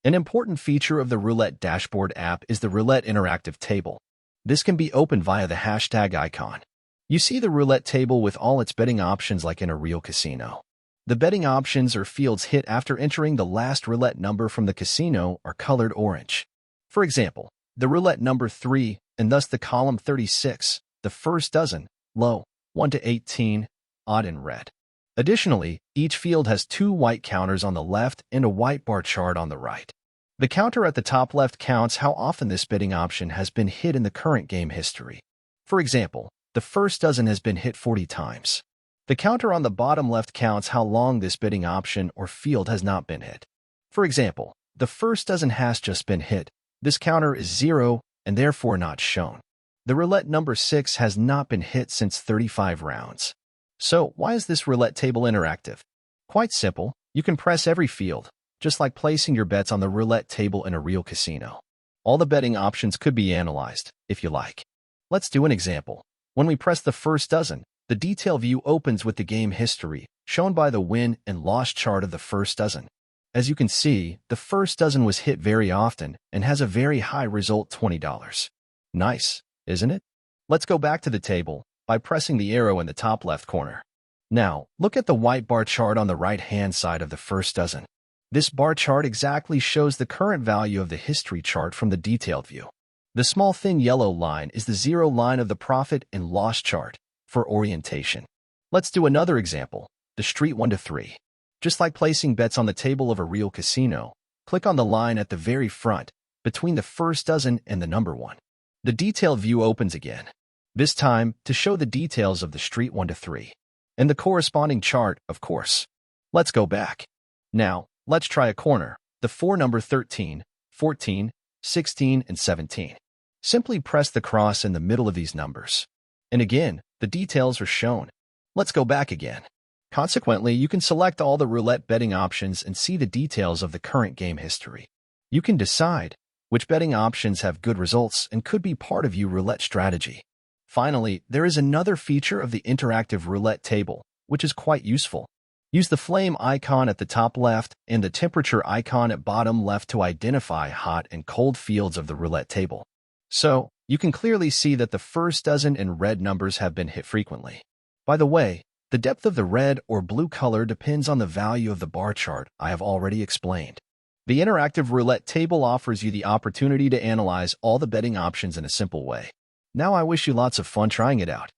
An important feature of the Roulette Dashboard app is the Roulette Interactive Table. This can be opened via the hashtag icon. You see the roulette table with all its betting options like in a real casino. The betting options or fields hit after entering the last roulette number from the casino are colored orange. For example, the roulette number 3, and thus the column 36, the first dozen, low, 1 to 18, odd in red. Additionally, each field has 2 white counters on the left and a white bar chart on the right. The counter at the top left counts how often this betting option has been hit in the current game history. For example, the first dozen has been hit 40 times. The counter on the bottom left counts how long this betting option or field has not been hit. For example, the first dozen has just been hit. This counter is 0 and therefore not shown. The roulette number 6 has not been hit since 35 rounds. So, why is this roulette table interactive? Quite simple. You can press every field, just like placing your bets on the roulette table in a real casino. All the betting options could be analyzed, if you like. Let's do an example. When we press the first dozen, the detail view opens with the game history, shown by the win and loss chart of the first dozen. As you can see, the first dozen was hit very often and has a very high result, $20. Nice, isn't it? Let's go back to the table by pressing the arrow in the top left corner. Now, look at the white bar chart on the right-hand side of the first dozen. This bar chart exactly shows the current value of the history chart from the detailed view. The small thin yellow line is the 0 line of the profit and loss chart for orientation. Let's do another example, the street 1 to 3. Just like placing bets on the table of a real casino, click on the line at the very front, between the first dozen and the number 1. The detail view opens again, this time to show the details of the street 1 to 3, and the corresponding chart, of course. Let's go back. Now, let's try a corner, the 4 number 13, 14, 16, and 17. Simply press the cross in the middle of these numbers. And again, the details are shown. Let's go back again. Consequently, you can select all the roulette betting options and see the details of the current game history. You can decide which betting options have good results and could be part of your roulette strategy. Finally, there is another feature of the interactive roulette table, which is quite useful. Use the flame icon at the top left and the temperature icon at bottom left to identify hot and cold fields of the roulette table. So, you can clearly see that the first dozen and red numbers have been hit frequently. By the way, the depth of the red or blue color depends on the value of the bar chart I have already explained. The interactive roulette table offers you the opportunity to analyze all the betting options in a simple way. Now I wish you lots of fun trying it out.